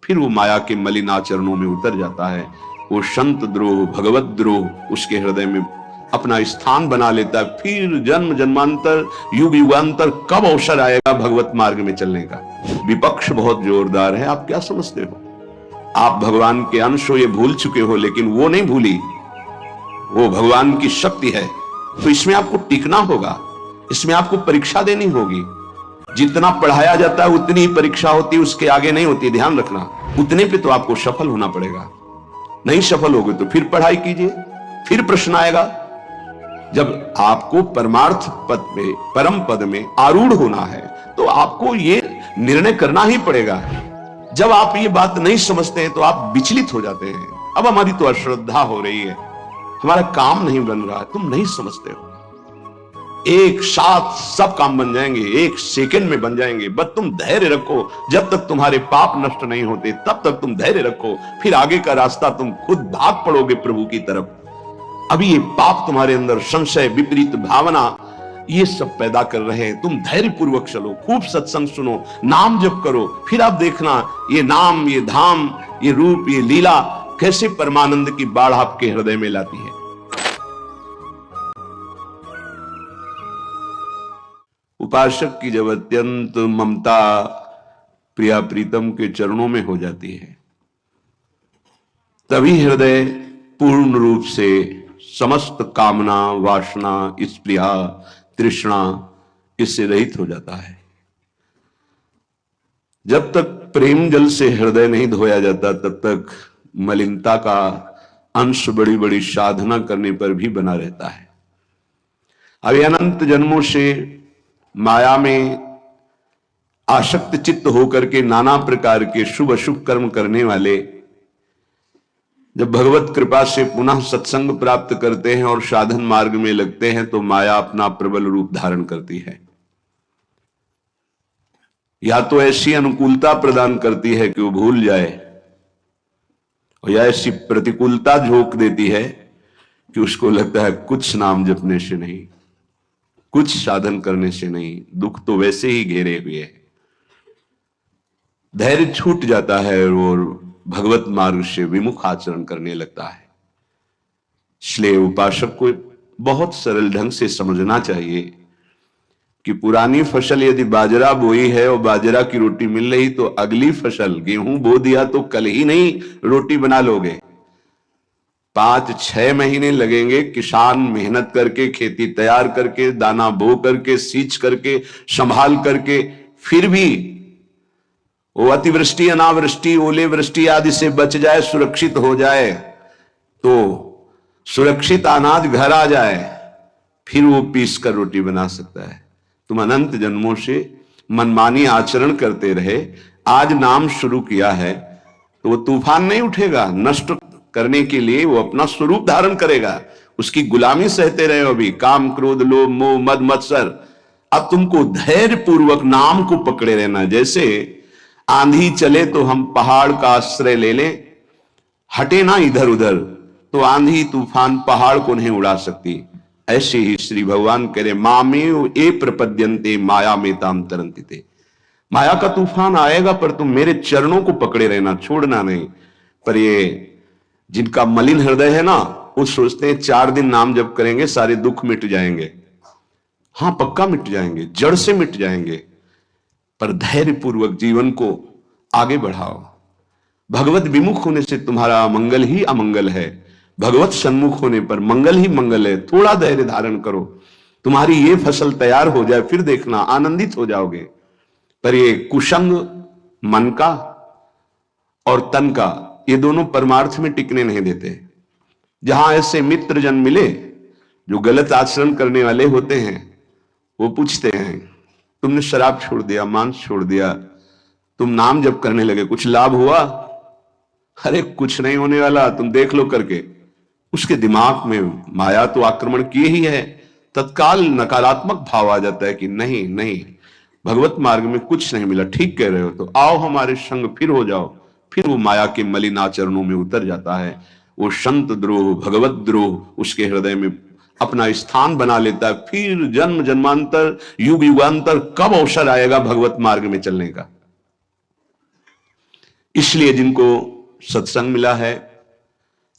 फिर वो माया के मलिन आचरणों में उतर जाता है। वो संत द्रोह, भगवत द्रोह उसके हृदय में अपना स्थान बना लेता है। फिर जन्म जन्मांतर, युग युगांतर कब अवसर आएगा भगवत मार्ग में चलने का। विपक्ष बहुत जोरदार है। आप क्या समझते हो? आप भगवान के अंश हो, ये भूल चुके हो, लेकिन वो नहीं भूली, वो भगवान की शक्ति है। तो इसमें आपको टिकना होगा, इसमें आपको परीक्षा देनी होगी। जितना पढ़ाया जाता है उतनी ही परीक्षा होती है, उसके आगे नहीं होती, ध्यान रखना। उतने पे तो आपको सफल होना पड़ेगा। नहीं सफल होगे तो फिर पढ़ाई कीजिए, फिर प्रश्न आएगा। जब आपको परमार्थ पद में, परम पद में आरूढ़ होना है तो आपको ये निर्णय करना ही पड़ेगा। जब आप ये बात नहीं समझते हैं तो आप विचलित हो जाते हैं। अब हमारी तो अश्रद्धा हो रही है, हमारा काम नहीं बन रहा है, तुम नहीं समझते हो। एक साथ सब काम बन जाएंगे, एक सेकंड में बन जाएंगे। बस तुम धैर्य रखो। जब तक तुम्हारे पाप नष्ट नहीं होते तब तक तुम धैर्य रखो, फिर आगे का रास्ता तुम खुद भाग पड़ोगे प्रभु की तरफ। अभी ये पाप तुम्हारे अंदर संशय, विपरीत भावना, ये सब पैदा कर रहे हैं। तुम धैर्य पूर्वक चलो, खूब सत्संग सुनो, नाम जप करो, फिर आप देखना ये नाम, ये धाम, ये रूप, ये लीला कैसे परमानंद की बाढ़ आपके हृदय में लाती है। उपासक की जब अत्यंत ममता प्रिया प्रीतम के चरणों में हो जाती है, तभी हृदय पूर्ण रूप से समस्त कामना, वासना, स्पृहा, तृष्णा इससे रहित हो जाता है। जब तक प्रेम जल से हृदय नहीं धोया जाता तब तक मलिनता का अंश बड़ी बड़ी साधना करने पर भी बना रहता है। अभी अनंत जन्मों से माया में आसक्त चित्त होकर के नाना प्रकार के शुभ अशुभ कर्म करने वाले जब भगवत कृपा से पुनः सत्संग प्राप्त करते हैं और साधन मार्ग में लगते हैं तो माया अपना प्रबल रूप धारण करती है। या तो ऐसी अनुकूलता प्रदान करती है कि वो भूल जाए, और या ऐसी प्रतिकूलता झोंक देती है कि उसको लगता है कुछ नाम जपने से नहीं, कुछ साधन करने से नहीं, दुख तो वैसे ही घेरे हुए है। धैर्य छूट जाता है और भगवत मार्ग से विमुख आचरण करने लगता है। इसलिए उपासक को बहुत सरल ढंग से समझना चाहिए कि पुरानी फसल यदि बाजरा बोई है और बाजरा की रोटी मिल रही तो अगली फसल गेहूं बो दिया तो कल ही नहीं रोटी बना लोगे। 5-6 महीने लगेंगे किसान मेहनत करके, खेती तैयार करके, दाना बो करके, सींच करके, संभाल करके, फिर भी वो अतिवृष्टि, अनावृष्टि, ओले वृष्टि आदि से बच जाए, सुरक्षित हो जाए, तो सुरक्षित अनाज घर आ जाए, फिर वो पीस कर रोटी बना सकता है। तुम अनंत जन्मों से मनमानी आचरण करते रहे, आज नाम शुरू किया है तो वो तूफान नहीं उठेगा। नष्ट करने के लिए वो अपना स्वरूप धारण करेगा, उसकी गुलामी सहते रहे। अभी काम, क्रोध, लोभ, मोह, मद, मत्सर। अब तुमको धैर्य पूर्वक नाम को पकड़े रहना। जैसे आंधी चले तो हम पहाड़ का आश्रय ले लें, हटे ना इधर उधर, तो आंधी तूफान पहाड़ को नहीं उड़ा सकती। ऐसे ही श्री भगवान कह रहे मामेव ए प्रपद्यन्ते माया में ताम तरन्ति। माया का तूफान आएगा पर तुम मेरे चरणों को पकड़े रहना, छोड़ना नहीं। पर ये जिनका मलिन हृदय है ना, वो सोचते हैं 4 दिन नाम जप करेंगे सारे दुख मिट जाएंगे। हाँ, पक्का मिट जाएंगे, जड़ से मिट जाएंगे। पर धैर्य पूर्वक जीवन को आगे बढ़ाओ। भगवत विमुख होने से तुम्हारा अमंगल ही अमंगल है, भगवत सन्मुख होने पर मंगल ही मंगल है। थोड़ा धैर्य धारण करो, तुम्हारी ये फसल तैयार हो जाए, फिर देखना आनंदित हो जाओगे। पर ये कुसंग मन का और तन का, ये दोनों परमार्थ में टिकने नहीं देते। जहां ऐसे मित्र जन मिले जो गलत आचरण करने वाले होते हैं, वो पूछते हैं तुमने शराब छोड़ दिया, मांस छोड़ दिया, तुम नाम जप करने लगे, कुछ लाभ हुआ? अरे कुछ नहीं होने वाला, तुम देख लो करके। उसके दिमाग में माया तो आक्रमण किए ही है। तत्काल नकारात्मक भाव आ जाता है कि नहीं नहीं, भगवत मार्ग में कुछ नहीं मिला, ठीक कह रहे हो, तो आओ हमारे संग, फिर हो जाओ। फिर वो माया के मलिन आचरणों में उतर जाता है। वो संत द्रोह, भगवत द्रोह उसके हृदय में अपना स्थान बना लेता है। फिर जन्म जन्मांतर, युग युगांतर कब अवसर आएगा भगवत मार्ग में चलने का। इसलिए जिनको सत्संग मिला है,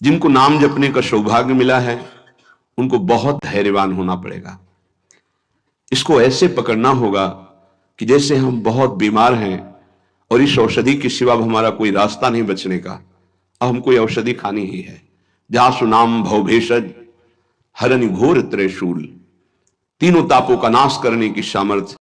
जिनको नाम जपने का सौभाग्य मिला है, उनको बहुत धैर्यवान होना पड़ेगा। इसको ऐसे पकड़ना होगा कि जैसे हम बहुत बीमार हैं और इस औषधि के सिवा हमारा कोई रास्ता नहीं बचने का, अब हम कोई औषधि खानी ही है। जहां सुनाम भवभेषज हरनि घोर त्रिशूल, तीनों तापों का नाश करने की सामर्थ्य